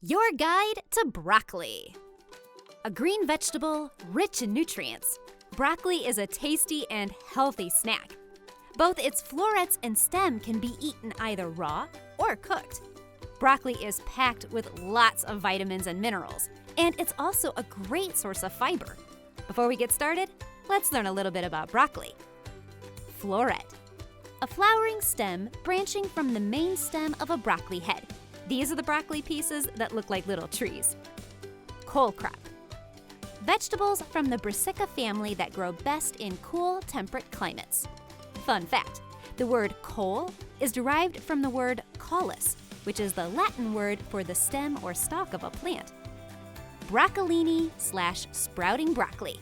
Your guide to broccoli. A green vegetable rich in nutrients, broccoli is a tasty and healthy snack. Both its florets and stem can be eaten either raw or cooked. Broccoli is packed with lots of vitamins and minerals, and it's also a great source of fiber. Before we get started, let's learn a little bit about broccoli. Floret. A flowering stem branching from the main stem of a broccoli head. These are the broccoli pieces that look like little trees. Cole crop. Vegetables from the Brassica family that grow best in cool, temperate climates. Fun fact, the word cole is derived from the word caulis, which is the Latin word for the stem or stalk of a plant. Broccolini/sprouting broccoli.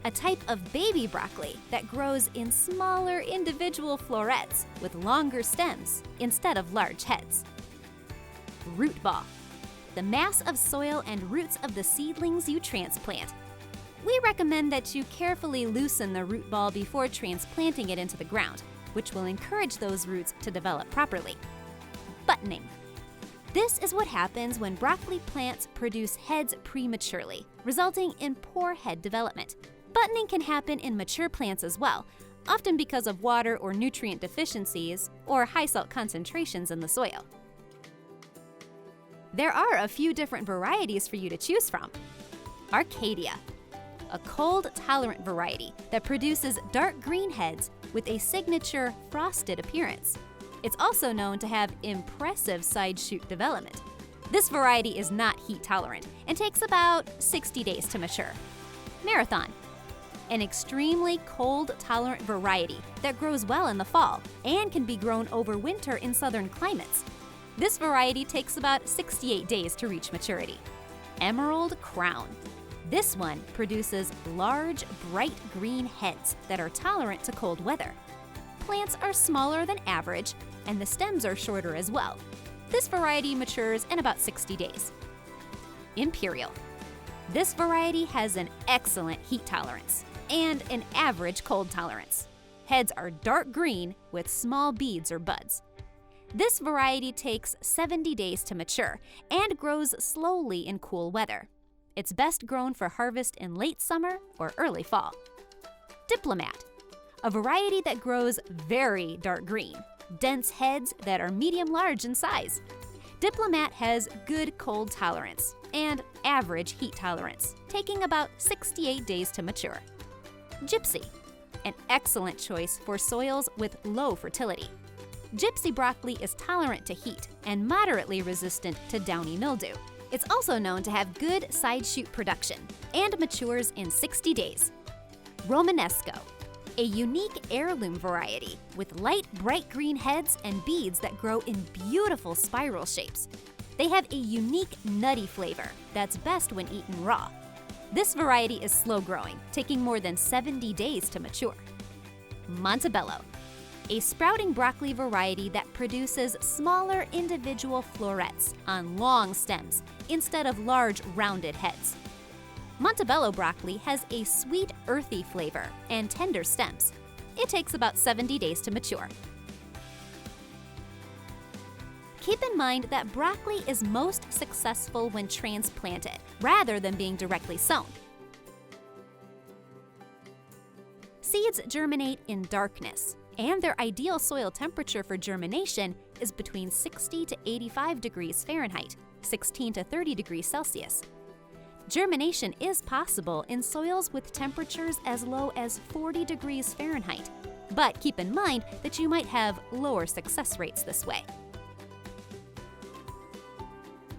A type of baby broccoli that grows in smaller individual florets with longer stems instead of large heads. Root ball. The mass of soil and roots of the seedlings you transplant. We recommend that you carefully loosen the root ball before transplanting it into the ground, which will encourage those roots to develop properly. Buttoning. This is what happens when broccoli plants produce heads prematurely, resulting in poor head development. Buttoning can happen in mature plants as well, often because of water or nutrient deficiencies or high salt concentrations in the soil. There are a few different varieties for you to choose from. Arcadia, a cold-tolerant variety that produces dark green heads with a signature frosted appearance. It's also known to have impressive side shoot development. This variety is not heat tolerant and takes about 60 days to mature. Marathon, an extremely cold-tolerant variety that grows well in the fall and can be grown over winter in southern climates. This variety takes about 68 days to reach maturity. Emerald Crown. This one produces large, bright green heads that are tolerant to cold weather. Plants are smaller than average, and the stems are shorter as well. This variety matures in about 60 days. Imperial. This variety has an excellent heat tolerance and an average cold tolerance. Heads are dark green with small beads or buds. This variety takes 70 days to mature and grows slowly in cool weather. It's best grown for harvest in late summer or early fall. Diplomat, a variety that grows very dark green, dense heads that are medium-large in size. Diplomat has good cold tolerance and average heat tolerance, taking about 68 days to mature. Gypsy, an excellent choice for soils with low fertility. Gypsy broccoli is tolerant to heat and moderately resistant to downy mildew. It's also known to have good side shoot production and matures in 60 days. Romanesco, a unique heirloom variety with light, bright green heads and beads that grow in beautiful spiral shapes. They have a unique nutty flavor that's best when eaten raw. This variety is slow growing, taking more than 70 days to mature. Montebello, a sprouting broccoli variety that produces smaller individual florets on long stems instead of large rounded heads. Montebello broccoli has a sweet, earthy flavor and tender stems. It takes about 70 days to mature. Keep in mind that broccoli is most successful when transplanted rather than being directly sown. Seeds germinate in darkness, and their ideal soil temperature for germination is between 60 to 85 degrees Fahrenheit, 16 to 30 degrees Celsius. Germination is possible in soils with temperatures as low as 40 degrees Fahrenheit, but keep in mind that you might have lower success rates this way.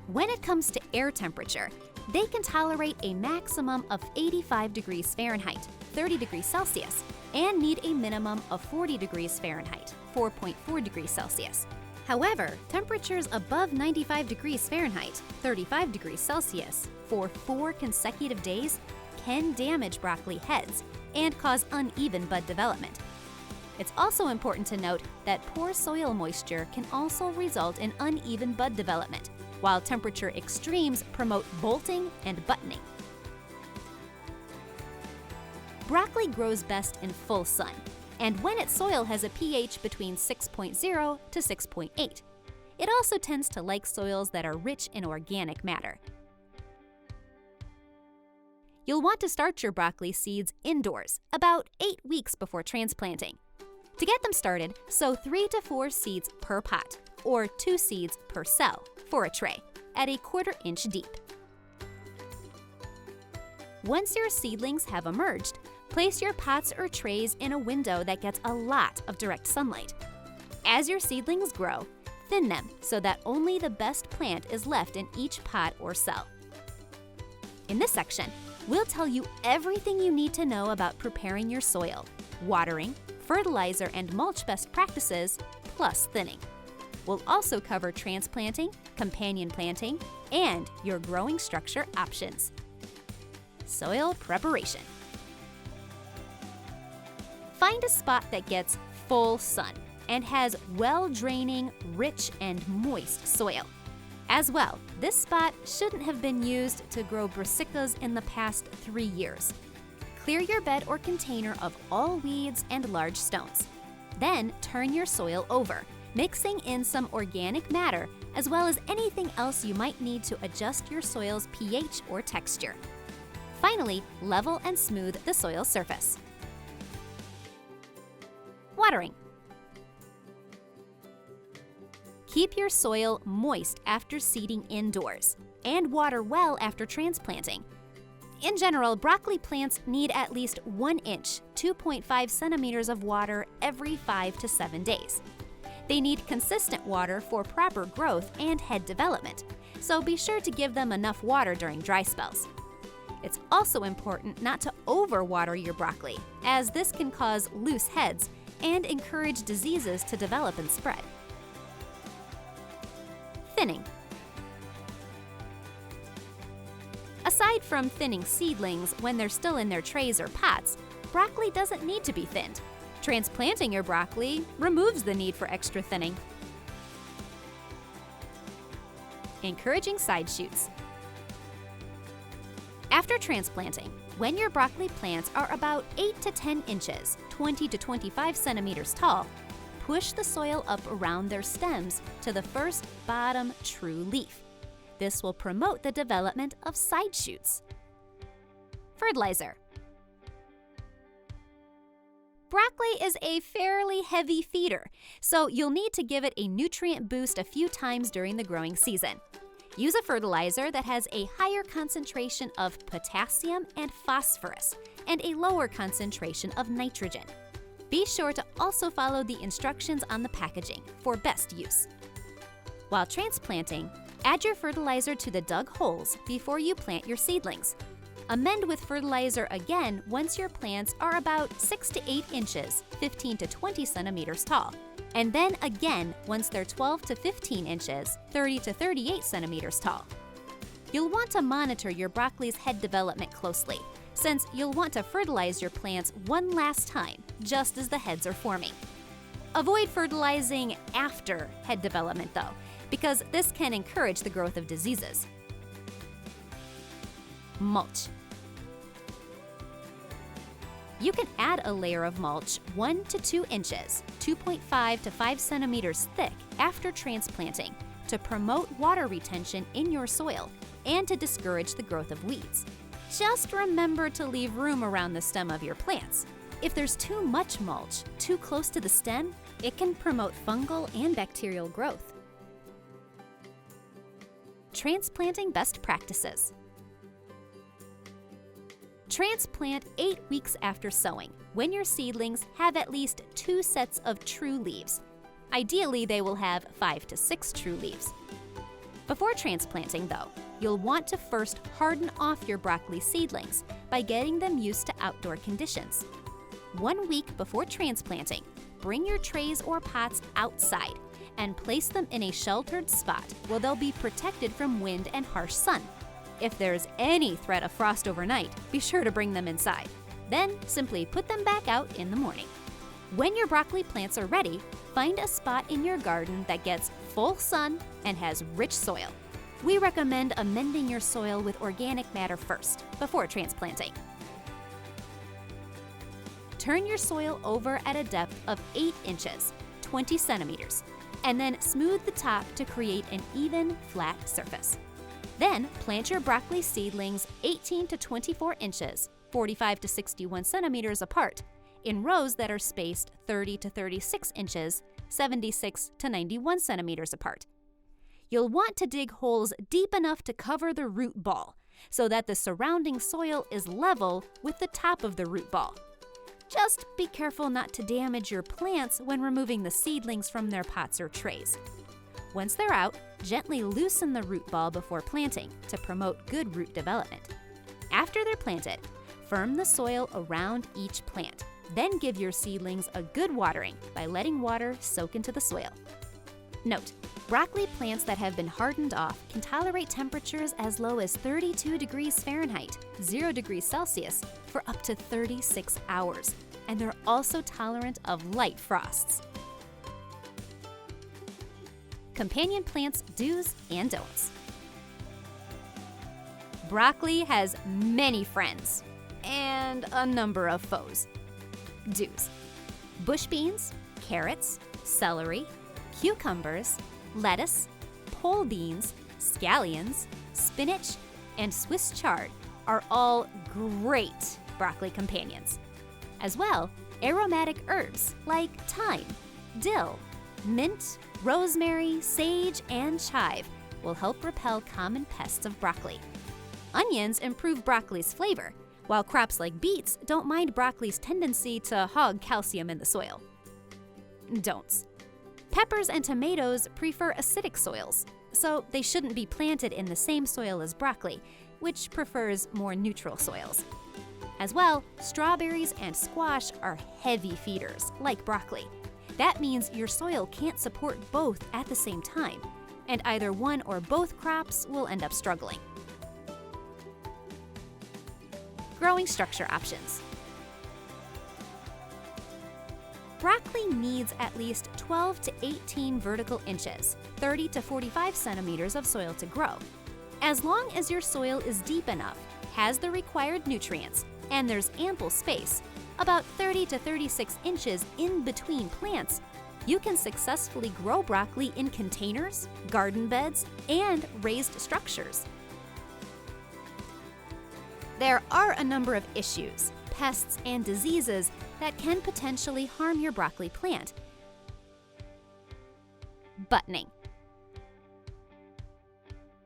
When it comes to air temperature, they can tolerate a maximum of 85 degrees Fahrenheit, 30 degrees Celsius, and need a minimum of 40 degrees Fahrenheit, 4.4 degrees Celsius. However, temperatures above 95 degrees Fahrenheit, 35 degrees Celsius, for 4 consecutive days can damage broccoli heads and cause uneven bud development. It's also important to note that poor soil moisture can also result in uneven bud development, while temperature extremes promote bolting and buttoning. Broccoli grows best in full sun, and when its soil has a pH between 6.0 to 6.8. It also tends to like soils that are rich in organic matter. You'll want to start your broccoli seeds indoors, about 8 weeks before transplanting. To get them started, sow 3 to 4 seeds per pot, or 2 seeds per cell for a tray, at a 1/4 inch deep. Once your seedlings have emerged, place your pots or trays in a window that gets a lot of direct sunlight. As your seedlings grow, thin them so that only the best plant is left in each pot or cell. In this section, we'll tell you everything you need to know about preparing your soil, watering, fertilizer and mulch best practices, plus thinning. We'll also cover transplanting, companion planting, and your growing structure options. Soil preparation. Find a spot that gets full sun and has well-draining, rich and moist soil. As well, this spot shouldn't have been used to grow brassicas in the past 3 years. Clear your bed or container of all weeds and large stones. Then turn your soil over, mixing in some organic matter as well as anything else you might need to adjust your soil's pH or texture. Finally, level and smooth the soil surface. Watering. Keep your soil moist after seeding indoors, and water well after transplanting. In general, broccoli plants need at least 1 inch, 2.5 centimeters of water every 5 to 7 days. They need consistent water for proper growth and head development, so be sure to give them enough water during dry spells. It's also important not to overwater your broccoli, as this can cause loose heads and encourage diseases to develop and spread. Thinning. Aside from thinning seedlings when they're still in their trays or pots, broccoli doesn't need to be thinned. Transplanting your broccoli removes the need for extra thinning. Encouraging side shoots. After transplanting, when your broccoli plants are about 8 to 10 inches, 20 to 25 centimeters tall, push the soil up around their stems to the first bottom true leaf. This will promote the development of side shoots. Fertilizer. Broccoli is a fairly heavy feeder, so you'll need to give it a nutrient boost a few times during the growing season. Use a fertilizer that has a higher concentration of potassium and phosphorus and a lower concentration of nitrogen. Be sure to also follow the instructions on the packaging for best use. While transplanting, add your fertilizer to the dug holes before you plant your seedlings. Amend with fertilizer again once your plants are about 6 to 8 inches, 15 to 20 centimeters tall, and then again once they're 12 to 15 inches, 30 to 38 centimeters tall. You'll want to monitor your broccoli's head development closely, since you'll want to fertilize your plants one last time, just as the heads are forming. Avoid fertilizing after head development though, because this can encourage the growth of diseases. Mulch. You can add a layer of mulch 1 to 2 inches, 2.5 to 5 centimeters thick after transplanting to promote water retention in your soil and to discourage the growth of weeds. Just remember to leave room around the stem of your plants. If there's too much mulch too close to the stem, it can promote fungal and bacterial growth. Transplanting best practices. Transplant 8 weeks after sowing, when your seedlings have at least 2 sets of true leaves. Ideally, they will have 5 to 6 true leaves. Before transplanting, though, you'll want to first harden off your broccoli seedlings by getting them used to outdoor conditions. 1 week before transplanting, bring your trays or pots outside and place them in a sheltered spot where they'll be protected from wind and harsh sun. If there's any threat of frost overnight, be sure to bring them inside. Then simply put them back out in the morning. When your broccoli plants are ready, find a spot in your garden that gets full sun and has rich soil. We recommend amending your soil with organic matter first, before transplanting. Turn your soil over at a depth of 8 inches, 20 centimeters, and then smooth the top to create an even, flat surface. Then plant your broccoli seedlings 18 to 24 inches, 45 to 61 centimeters apart, in rows that are spaced 30 to 36 inches, 76 to 91 centimeters apart. You'll want to dig holes deep enough to cover the root ball so that the surrounding soil is level with the top of the root ball. Just be careful not to damage your plants when removing the seedlings from their pots or trays. Once they're out, gently loosen the root ball before planting to promote good root development. After they're planted, firm the soil around each plant. Then give your seedlings a good watering by letting water soak into the soil. Note, broccoli plants that have been hardened off can tolerate temperatures as low as 32 degrees Fahrenheit, 0 degrees Celsius, for up to 36 hours, and they're also tolerant of light frosts. Companion plants' do's and don'ts. Broccoli has many friends and a number of foes. Do's: bush beans, carrots, celery, cucumbers, lettuce, pole beans, scallions, spinach, and Swiss chard are all great broccoli companions. As well, aromatic herbs like thyme, dill, mint, rosemary, sage, and chive will help repel common pests of broccoli. Onions improve broccoli's flavor, while crops like beets don't mind broccoli's tendency to hog calcium in the soil. Don'ts: peppers and tomatoes prefer acidic soils, so they shouldn't be planted in the same soil as broccoli, which prefers more neutral soils. As well, strawberries and squash are heavy feeders, like broccoli. That means your soil can't support both at the same time, and either one or both crops will end up struggling. Growing structure options. Broccoli needs at least 12 to 18 vertical inches, 30 to 45 centimeters of soil to grow. As long as your soil is deep enough, has the required nutrients, and there's ample space, about 30 to 36 inches in between plants, you can successfully grow broccoli in containers, garden beds, and raised structures. There are a number of issues, pests, and diseases that can potentially harm your broccoli plant. Buttoning.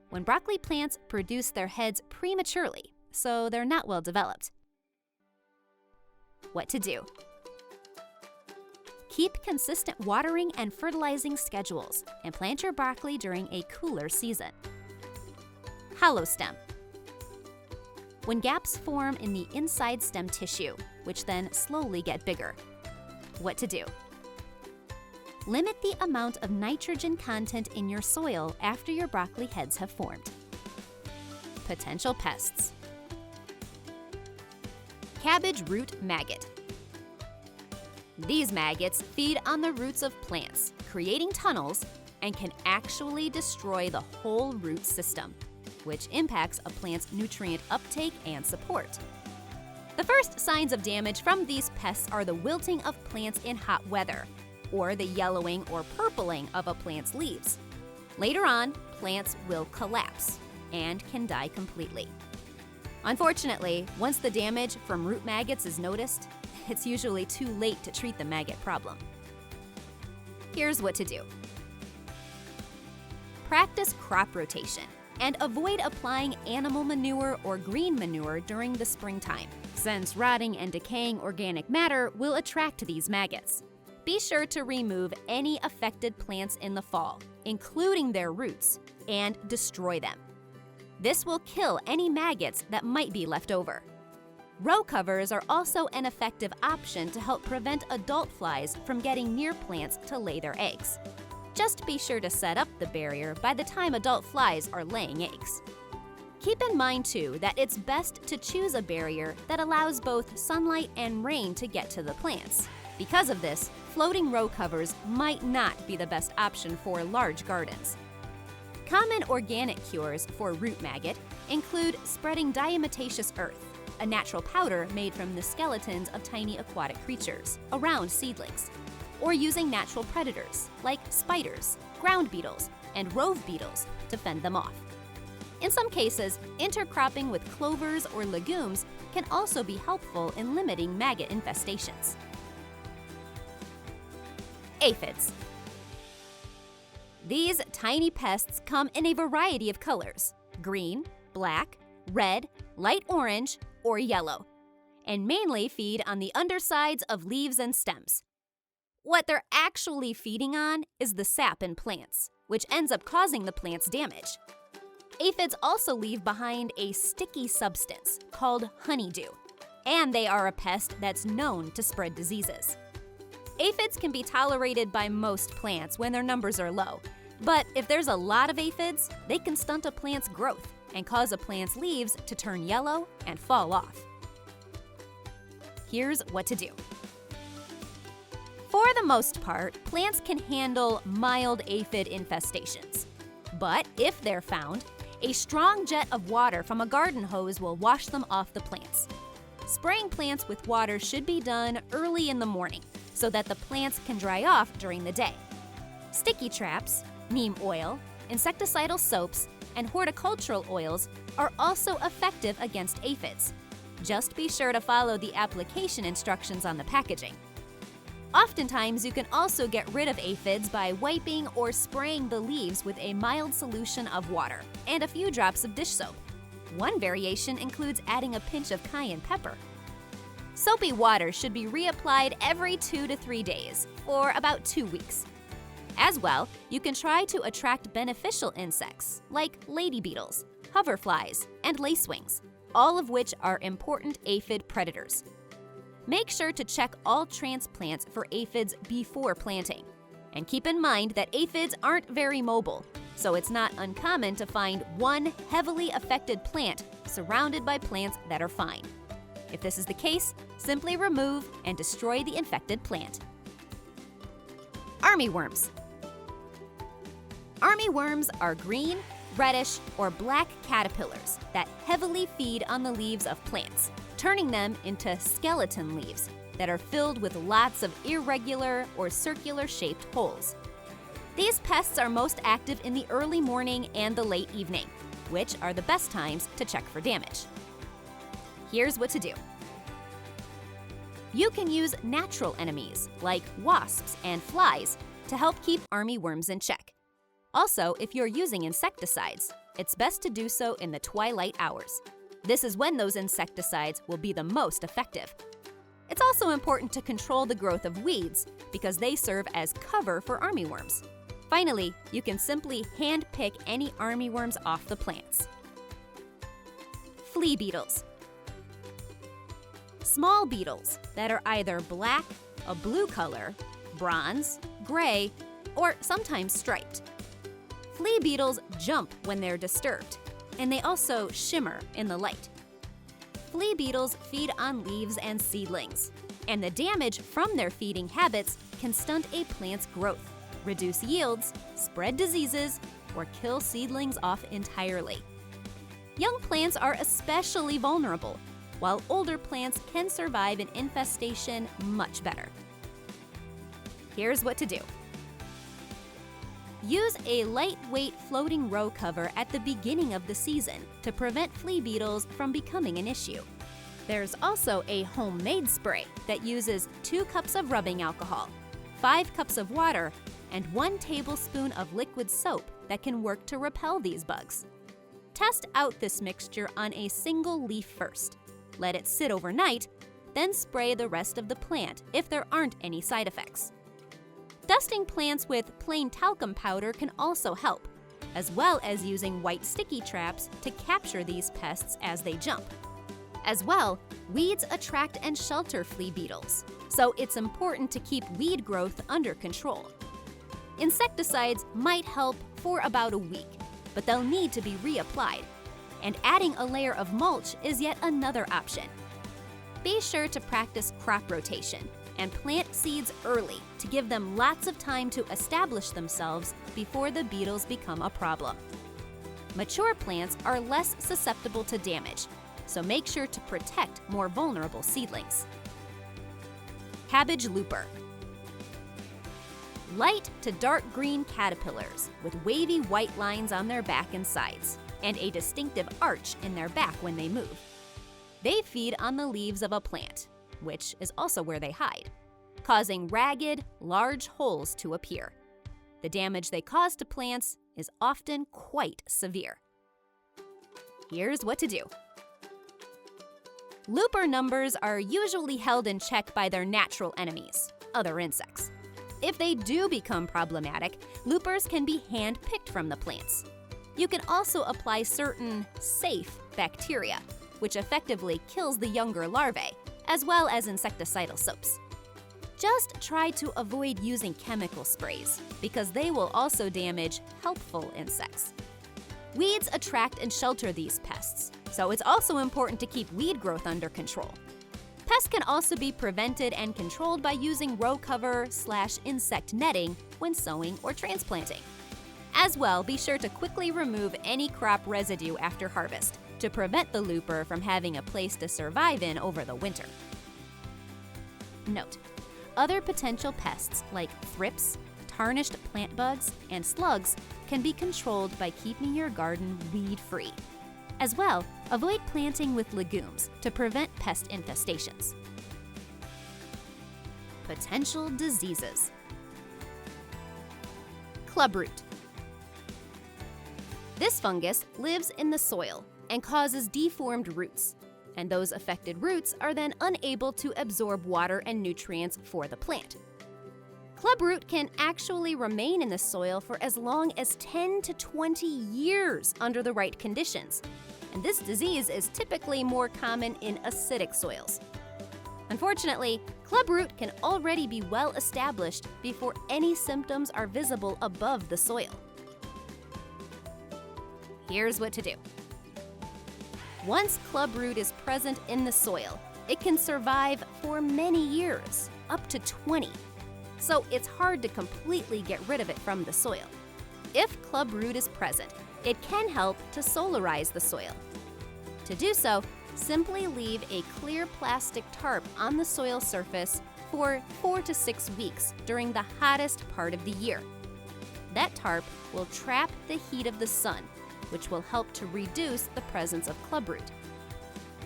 When broccoli plants produce their heads prematurely, so they're not well developed. What to do? Keep consistent watering and fertilizing schedules and plant your broccoli during a cooler season. Hollow stem. When gaps form in the inside stem tissue, which then slowly get bigger. What to do? Limit the amount of nitrogen content in your soil after your broccoli heads have formed. Potential pests. Cabbage root maggot. These maggots feed on the roots of plants, creating tunnels, and can actually destroy the whole root system, which impacts a plant's nutrient uptake and support. The first signs of damage from these pests are the wilting of plants in hot weather, or the yellowing or purpling of a plant's leaves. Later on, plants will collapse and can die completely. Unfortunately, once the damage from root maggots is noticed, it's usually too late to treat the maggot problem. Here's what to do. Practice crop rotation and avoid applying animal manure or green manure during the springtime, since rotting and decaying organic matter will attract these maggots. Be sure to remove any affected plants in the fall, including their roots, and destroy them. This will kill any maggots that might be left over. Row covers are also an effective option to help prevent adult flies from getting near plants to lay their eggs. Just be sure to set up the barrier by the time adult flies are laying eggs. Keep in mind, too, that it's best to choose a barrier that allows both sunlight and rain to get to the plants. Because of this, floating row covers might not be the best option for large gardens. Common organic cures for root maggot include spreading diatomaceous earth, a natural powder made from the skeletons of tiny aquatic creatures, around seedlings, or using natural predators like spiders, ground beetles, and rove beetles to fend them off. In some cases, intercropping with clovers or legumes can also be helpful in limiting maggot infestations. Aphids. These tiny pests come in a variety of colors: green, black, red, light orange, or yellow, and mainly feed on the undersides of leaves and stems. What they're actually feeding on is the sap in plants, which ends up causing the plants damage. Aphids also leave behind a sticky substance called honeydew, and they are a pest that's known to spread diseases. Aphids can be tolerated by most plants when their numbers are low, but if there's a lot of aphids, they can stunt a plant's growth and cause a plant's leaves to turn yellow and fall off. Here's what to do. For the most part, plants can handle mild aphid infestations. But if they're found, a strong jet of water from a garden hose will wash them off the plants. Spraying plants with water should be done early in the morning so that the plants can dry off during the day. Sticky traps, neem oil, insecticidal soaps, and horticultural oils are also effective against aphids. Just be sure to follow the application instructions on the packaging. Oftentimes, you can also get rid of aphids by wiping or spraying the leaves with a mild solution of water and a few drops of dish soap. One variation includes adding a pinch of cayenne pepper. Soapy water should be reapplied every 2 to 3 days for about 2 weeks. As well, you can try to attract beneficial insects like lady beetles, hoverflies, and lacewings, all of which are important aphid predators. Make sure to check all transplants for aphids before planting. And keep in mind that aphids aren't very mobile, so it's not uncommon to find one heavily affected plant surrounded by plants that are fine. If this is the case, simply remove and destroy the infected plant. Armyworms. Armyworms are green, reddish, or black caterpillars that heavily feed on the leaves of plants, turning them into skeleton leaves that are filled with lots of irregular or circular-shaped holes. These pests are most active in the early morning and the late evening, which are the best times to check for damage. Here's what to do. You can use natural enemies like wasps and flies to help keep armyworms in check. Also, if you're using insecticides, it's best to do so in the twilight hours. This is when those insecticides will be the most effective. It's also important to control the growth of weeds because they serve as cover for armyworms. Finally, you can simply hand-pick any armyworms off the plants. Flea beetles. Small beetles that are either black, a blue color, bronze, gray, or sometimes striped. Flea beetles jump when they're disturbed, and they also shimmer in the light. Flea beetles feed on leaves and seedlings, and the damage from their feeding habits can stunt a plant's growth, reduce yields, spread diseases, or kill seedlings off entirely. Young plants are especially vulnerable, while older plants can survive an infestation much better. Here's what to do. Use a lightweight floating row cover at the beginning of the season to prevent flea beetles from becoming an issue. There's also a homemade spray that uses 2 cups of rubbing alcohol, 5 cups of water, and 1 tablespoon of liquid soap that can work to repel these bugs. Test out this mixture on a single leaf first. Let it sit overnight, then spray the rest of the plant if there aren't any side effects. Dusting plants with plain talcum powder can also help, as well as using white sticky traps to capture these pests as they jump. As well, weeds attract and shelter flea beetles, so it's important to keep weed growth under control. Insecticides might help for about a week, but they'll need to be reapplied, and adding a layer of mulch is yet another option. Be sure to practice crop rotation and plant seeds early to give them lots of time to establish themselves before the beetles become a problem. Mature plants are less susceptible to damage, so make sure to protect more vulnerable seedlings. Cabbage looper. Light to dark green caterpillars with wavy white lines on their back and sides, and a distinctive arch in their back when they move. They feed on the leaves of a plant, which is also where they hide, causing ragged, large holes to appear. The damage they cause to plants is often quite severe. Here's what to do. Looper numbers are usually held in check by their natural enemies, other insects. If they do become problematic, loopers can be hand-picked from the plants. You can also apply certain safe bacteria, which effectively kills the younger larvae, as well as insecticidal soaps. Just try to avoid using chemical sprays, because they will also damage helpful insects. Weeds attract and shelter these pests, so it's also important to keep weed growth under control. Pests can also be prevented and controlled by using row cover/insect netting when sowing or transplanting. As well, be sure to quickly remove any crop residue after harvest to prevent the looper from having a place to survive in over the winter. Note: other potential pests like thrips, tarnished plant bugs, and slugs can be controlled by keeping your garden weed-free. As well, avoid planting with legumes to prevent pest infestations. Potential diseases. Clubroot. This fungus lives in the soil and causes deformed roots, and those affected roots are then unable to absorb water and nutrients for the plant. Clubroot can actually remain in the soil for as long as 10 to 20 years under the right conditions, and this disease is typically more common in acidic soils. Unfortunately, clubroot can already be well established before any symptoms are visible above the soil. Here's what to do. Once clubroot is present in the soil, it can survive for many years, up to 20. So it's hard to completely get rid of it from the soil. If clubroot is present, it can help to solarize the soil. To do so, simply leave a clear plastic tarp on the soil surface for 4 to 6 weeks during the hottest part of the year. That tarp will trap the heat of the sun, which will help to reduce the presence of clubroot.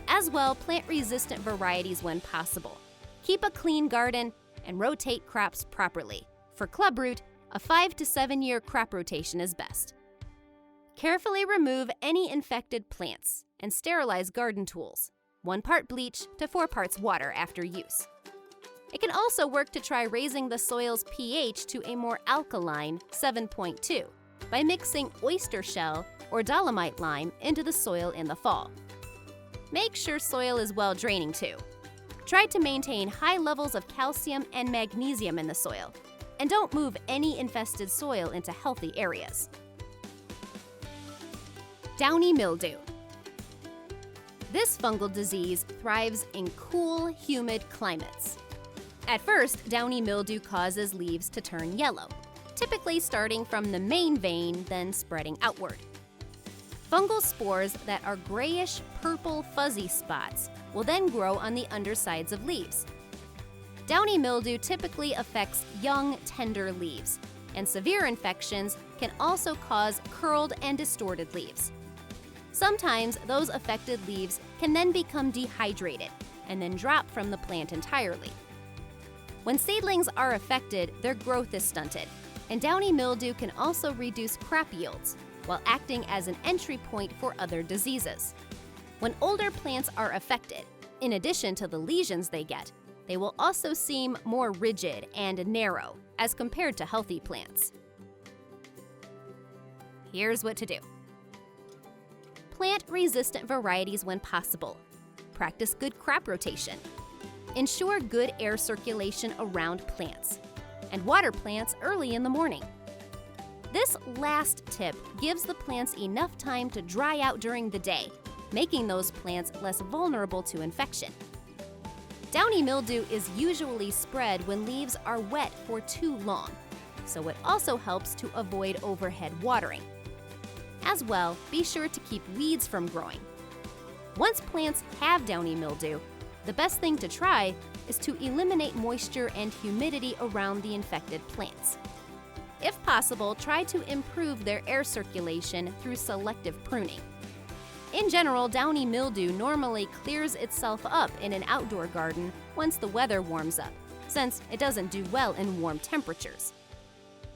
As well, plant resistant varieties when possible. Keep a clean garden and rotate crops properly. For clubroot, a 5 to 7 year crop rotation is best. Carefully remove any infected plants and sterilize garden tools. 1 part bleach to 4 parts water after use. It can also work to try raising the soil's pH to a more alkaline 7.2 by mixing oyster shell or dolomite lime into the soil in the fall. Make sure soil is well draining too. Try to maintain high levels of calcium and magnesium in the soil, and don't move any infested soil into healthy areas. Downy mildew. This fungal disease thrives in cool, humid climates. At first, downy mildew causes leaves to turn yellow, typically starting from the main vein, then spreading outward. Fungal spores that are grayish, purple, fuzzy spots will then grow on the undersides of leaves. Downy mildew typically affects young, tender leaves, and severe infections can also cause curled and distorted leaves. Sometimes those affected leaves can then become dehydrated and then drop from the plant entirely. When seedlings are affected, their growth is stunted, and downy mildew can also reduce crop yields while acting as an entry point for other diseases. When older plants are affected, in addition to the lesions they get, they will also seem more rigid and narrow as compared to healthy plants. Here's what to do. Plant resistant varieties when possible. Practice good crop rotation. Ensure good air circulation around plants. And water plants early in the morning. This last tip gives the plants enough time to dry out during the day, making those plants less vulnerable to infection. Downy mildew is usually spread when leaves are wet for too long, so it also helps to avoid overhead watering. As well, be sure to keep weeds from growing. Once plants have downy mildew, the best thing to try is to eliminate moisture and humidity around the infected plants. If possible, try to improve their air circulation through selective pruning. In general, downy mildew normally clears itself up in an outdoor garden once the weather warms up, since it doesn't do well in warm temperatures.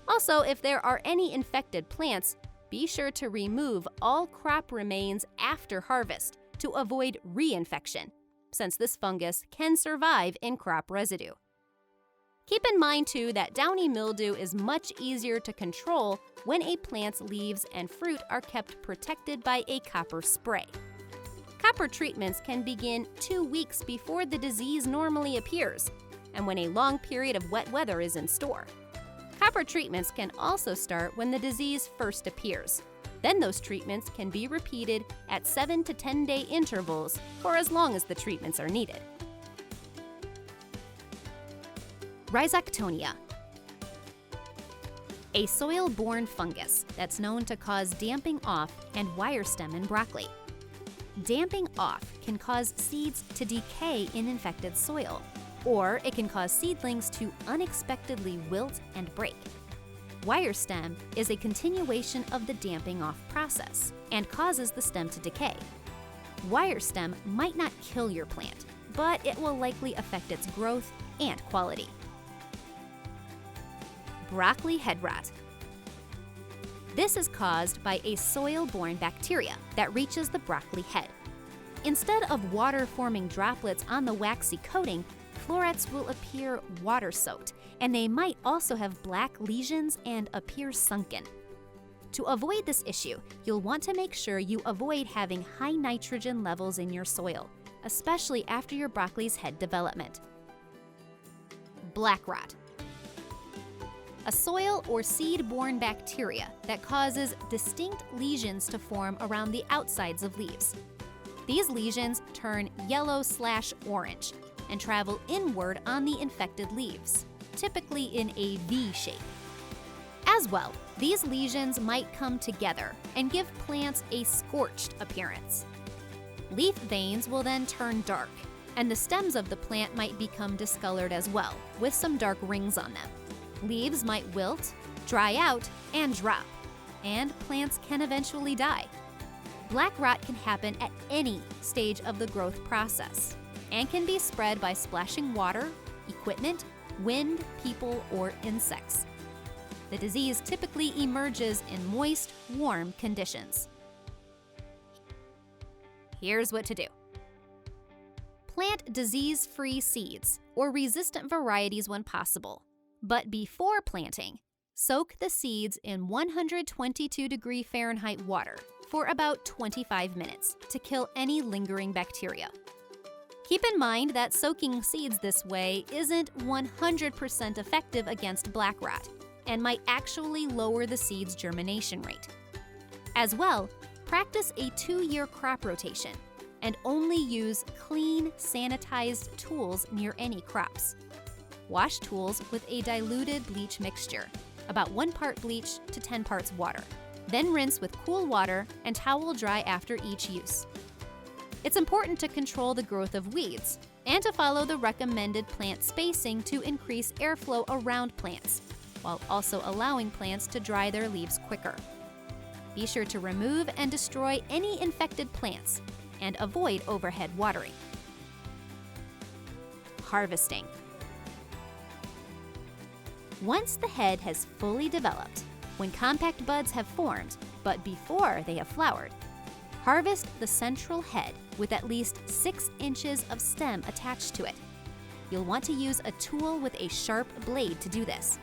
Also, if there are any infected plants, be sure to remove all crop remains after harvest to avoid reinfection, since this fungus can survive in crop residue. Keep in mind too that downy mildew is much easier to control when a plant's leaves and fruit are kept protected by a copper spray. Copper treatments can begin 2 weeks before the disease normally appears, and when a long period of wet weather is in store. Copper treatments can also start when the disease first appears. Then those treatments can be repeated at 7 to 10 day intervals for as long as the treatments are needed. Rhizoctonia, a soil-borne fungus that's known to cause damping off and wire stem in broccoli. Damping off can cause seeds to decay in infected soil, or it can cause seedlings to unexpectedly wilt and break. Wire stem is a continuation of the damping off process and causes the stem to decay. Wire stem might not kill your plant, but it will likely affect its growth and quality. Broccoli head rot. This is caused by a soil-borne bacteria that reaches the broccoli head. Instead of water-forming droplets on the waxy coating, florets will appear water-soaked, and they might also have black lesions and appear sunken. To avoid this issue, you'll want to make sure you avoid having high nitrogen levels in your soil, especially after your broccoli's head development. Black rot, a soil or seed-borne bacteria that causes distinct lesions to form around the outsides of leaves. These lesions turn yellow/orange and travel inward on the infected leaves, typically in a V shape. As well, these lesions might come together and give plants a scorched appearance. Leaf veins will then turn dark, and the stems of the plant might become discolored as well, with some dark rings on them. Leaves might wilt, dry out, and drop, and plants can eventually die. Black rot can happen at any stage of the growth process and can be spread by splashing water, equipment, wind, people, or insects. The disease typically emerges in moist, warm conditions. Here's what to do. Plant disease-free seeds or resistant varieties when possible. But before planting, soak the seeds in 122° Fahrenheit water for about 25 minutes to kill any lingering bacteria. Keep in mind that soaking seeds this way isn't 100% effective against black rot and might actually lower the seed's germination rate. As well, practice a 2-year crop rotation and only use clean, sanitized tools near any crops. Wash tools with a diluted bleach mixture, about 1 part bleach to 10 parts water. Then rinse with cool water and towel dry after each use. It's important to control the growth of weeds and to follow the recommended plant spacing to increase airflow around plants, while also allowing plants to dry their leaves quicker. Be sure to remove and destroy any infected plants and avoid overhead watering. Harvesting. Once the head has fully developed, when compact buds have formed, but before they have flowered, harvest the central head with at least 6 inches of stem attached to it. You'll want to use a tool with a sharp blade to do this.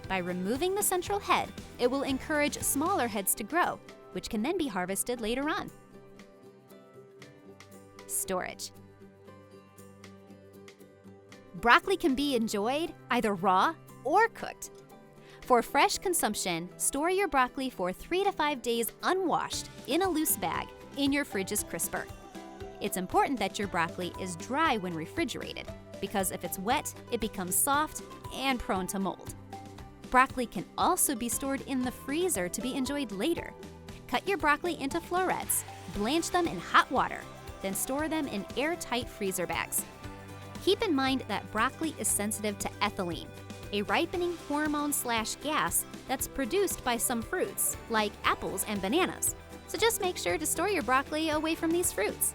By removing the central head, it will encourage smaller heads to grow, which can then be harvested later on. Storage. Broccoli can be enjoyed either raw or cooked. For fresh consumption, store your broccoli for 3 to 5 days unwashed in a loose bag in your fridge's crisper. It's important that your broccoli is dry when refrigerated, because if it's wet, it becomes soft and prone to mold. Broccoli can also be stored in the freezer to be enjoyed later. Cut your broccoli into florets, blanch them in hot water, then store them in airtight freezer bags. Keep in mind that broccoli is sensitive to ethylene, a ripening hormone/gas that's produced by some fruits, like apples and bananas. So just make sure to store your broccoli away from these fruits.